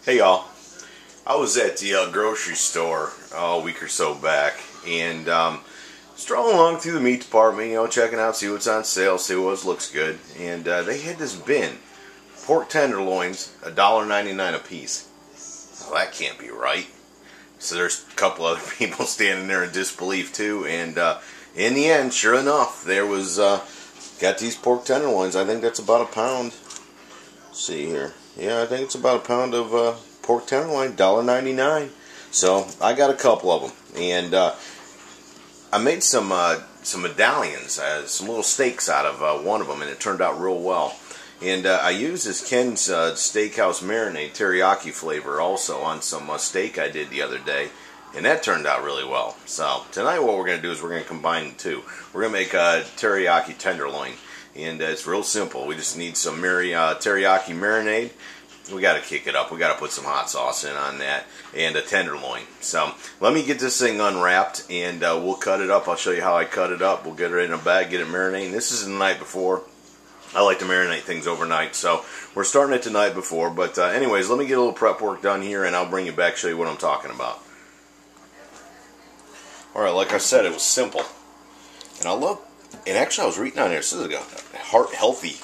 Hey y'all, I was at the grocery store a week or so back and strolling along through the meat department, checking out, see what's on sale, see what looks good. And they had this bin, pork tenderloins, $1.99 a piece. Well, that can't be right. So there's a couple other people standing there in disbelief too. And in the end, sure enough, there was, got these pork tenderloins. I think that's about a pound. Let's see here. Yeah, I think it's about a pound of pork tenderloin, $1.99. So I got a couple of them, and I made some medallions, some little steaks out of one of them, and it turned out real well. And I used this Ken's Steakhouse marinade, teriyaki flavor, also on some steak I did the other day, and that turned out really well. So tonight, what we're going to do is we're going to combine the two. We're going to make a teriyaki tenderloin. And it's real simple. We just need some teriyaki marinade. We got to kick it up. We got to put some hot sauce in on that, and a tenderloin. So let me get this thing unwrapped, and we'll cut it up. I'll show you how I cut it up. We'll get it in a bag, get it marinating. This is the night before. I like to marinate things overnight, so we're starting it the night before. But anyways, let me get a little prep work done here, and I'll bring you back, show you what I'm talking about. All right, like I said, it was simple, and I love. And actually, I was reading on there. This is a heart healthy,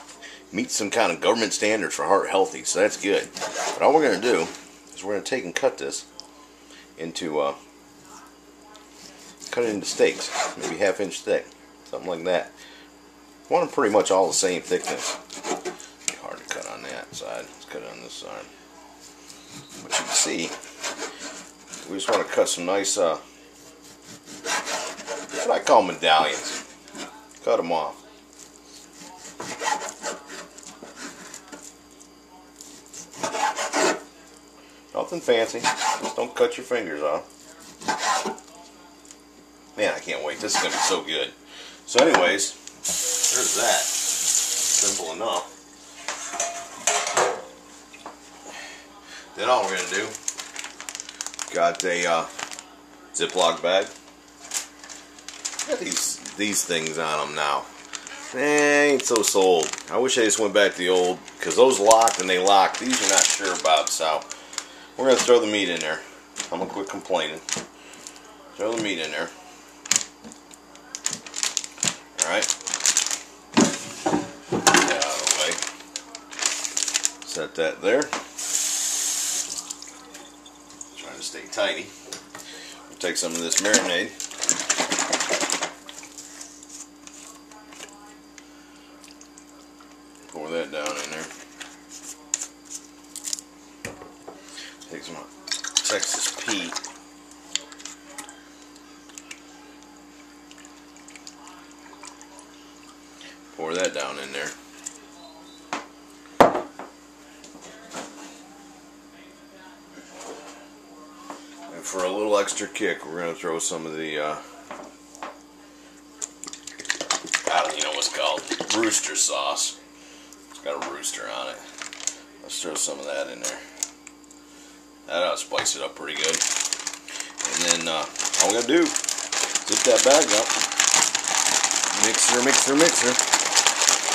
meets some kind of government standards for heart healthy, so that's good. But all we're going to do is we're going to take and cut this into steaks, maybe half-inch thick, something like that. I want them pretty much all the same thickness. It'd be hard to cut on that side. Let's cut it on this side. But you can see, we just want to cut some nice, what I call medallions. Cut them off. Nothing fancy. Just don't cut your fingers off. Man, I can't wait. This is going to be so good. So anyways, there's that. Simple enough. Then all we're going to do, got a Ziploc bag. Got these things on them now. They ain't so sold. I wish I just went back to the old, because those locked and they lock. These are not sure about, so we're going to throw the meat in there. I'm going to quit complaining. Throw the meat in there. Alright. Get that out of the way. Set that there. Trying to stay tidy. We'll take some of this marinade. Pour that down in there. Take some Texas Pete. Pour that down in there. And for a little extra kick, we're going to throw some of the, I don't even know what's called, rooster sauce. Got a rooster on it. Let's throw some of that in there. That ought to spice it up pretty good. And then all we gotta do, zip that bag up. Mixer, mixer, mixer.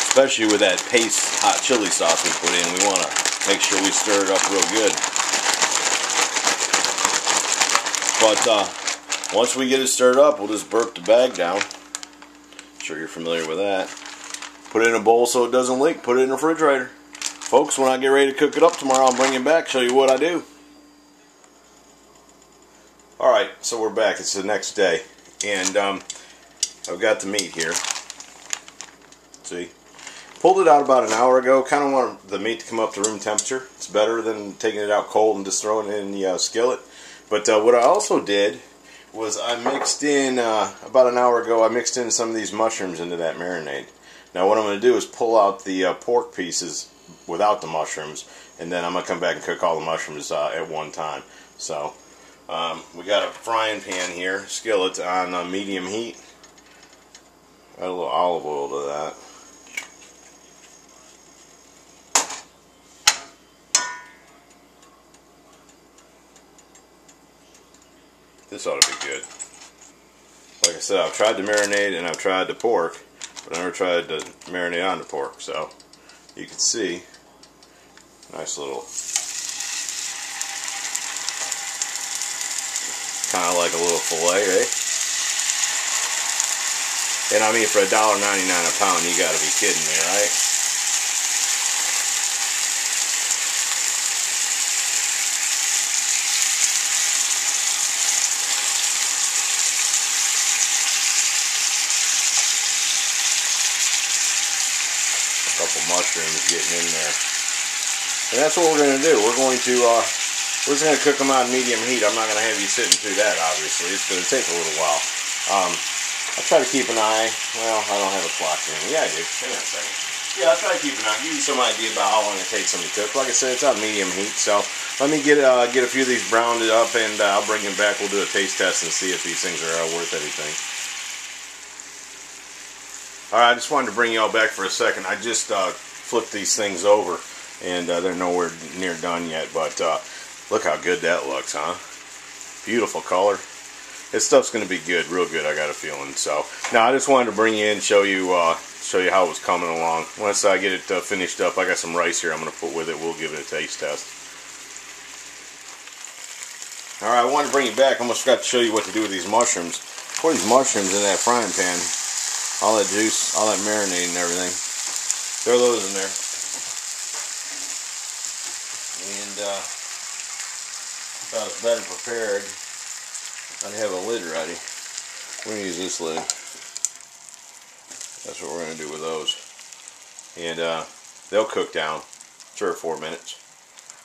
Especially with that paste hot chili sauce we put in, we want to make sure we stir it up real good. But once we get it stirred up, we'll just burp the bag down. I'm sure you're familiar with that. Put it in a bowl so it doesn't leak. Put it in the refrigerator. Folks, when I get ready to cook it up tomorrow, I'll bring it back, show you what I do. Alright, so we're back. It's the next day. And I've got the meat here. See? Pulled it out about an hour ago. Kind of want the meat to come up to room temperature. It's better than taking it out cold and just throwing it in the skillet. But what I also did was I mixed in, about an hour ago, I mixed in some of these mushrooms into that marinade. Now what I'm going to do is pull out the pork pieces without the mushrooms, and then I'm going to come back and cook all the mushrooms at one time. So we got a frying pan here, skillet on medium heat. Add a little olive oil to that. This ought to be good. Like I said, I've tried the marinade and I've tried the pork, but I never tried to marinate on the pork. So you can see, nice little kind of like a little fillet, right? And I mean, for $1.99 a pound, you got to be kidding me, right? A couple mushrooms getting in there, and that's what we're going to do. We're just going to cook them on medium heat. I'm not going to have you sitting through that. Obviously, it's going to take a little while. I'll try to keep an eye. Well, I don't have a clock here. Yeah, I do. Hang on a second. Yeah, I'll try to keep an eye. Give you some idea about how long it takes them to cook. Like I said, it's on medium heat. So let me get a few of these browned up, and I'll bring them back. We'll do a taste test and see if these things are worth anything. All right, I just wanted to bring you all back for a second. I just flipped these things over, and they're nowhere near done yet. But look how good that looks, huh? Beautiful color. This stuff's going to be good, real good, I got a feeling. So now I just wanted to bring you in, show you how it was coming along. Once I get it finished up, I got some rice here I'm going to put with it. We'll give it a taste test. All right, I wanted to bring you back. I almost forgot to show you what to do with these mushrooms. Pour these mushrooms in that frying pan. All that juice, all that marinade and everything. Throw those in there. And if I was better prepared, I'd have a lid ready. We're going to use this lid. That's what we're going to do with those. And they'll cook down 3 or 4 minutes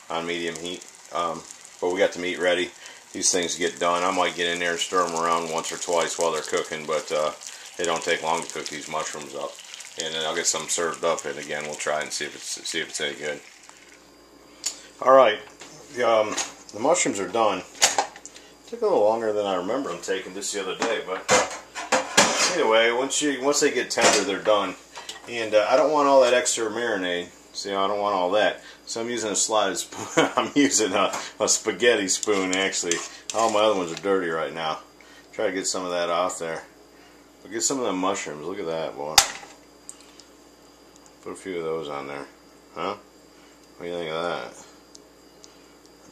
on medium heat. But we got the meat ready. These things get done. I might get in there and stir them around once or twice while they're cooking, but they don't take long to cook these mushrooms up. And then I'll get some served up, and again we'll try it and see if it's any good. All right, the mushrooms are done. Took a little longer than I remember them taking just the other day, but anyway, once they get tender, they're done. And I don't want all that extra marinade. See, I don't want all that. So I'm using a slide spoon. I'm using a spaghetti spoon, actually. All my other ones are dirty right now. Try to get some of that off there. But get some of the mushrooms. Look at that, boy. Put a few of those on there. Huh? What do you think of that?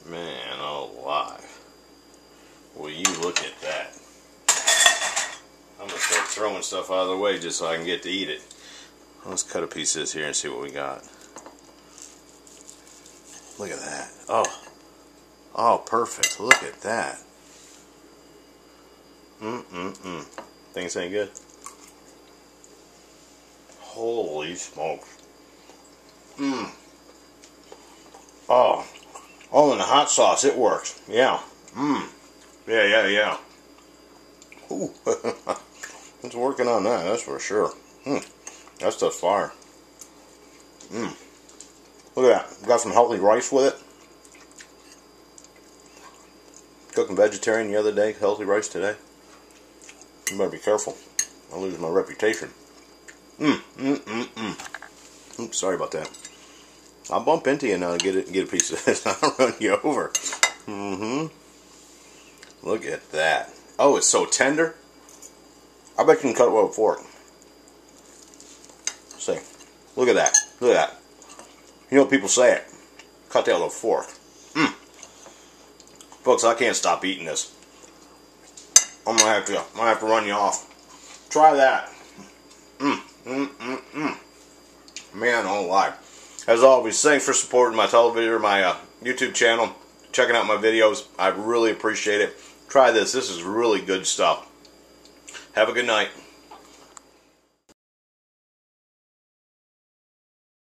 Man, alive. Will you look at that? I'm going to start throwing stuff out of the way just so I can get to eat it. Let's cut a piece of this here and see what we got. Look at that. Oh, perfect. Look at that. Think it's any good? Holy smokes. Oh, and the hot sauce, it works. Yeah. Yeah. Ooh. It's working on that, that's for sure. That stuff's fire. Look at that. Got some healthy rice with it. Cooking vegetarian the other day, healthy rice today. You better be careful. I'll lose my reputation. Oops, sorry about that. I'll bump into you now and get a piece of this. I'll run you over. Look at that. Oh, it's so tender. I bet you can cut it with a fork. See. Look at that. Look at that. You know what people say? Cut that with a fork. Folks, I can't stop eating this. I'm gonna have to run you off. Try that. Man, oh live. As always, thanks for supporting my television or my YouTube channel, checking out my videos. I really appreciate it. Try this. This is really good stuff. Have a good night.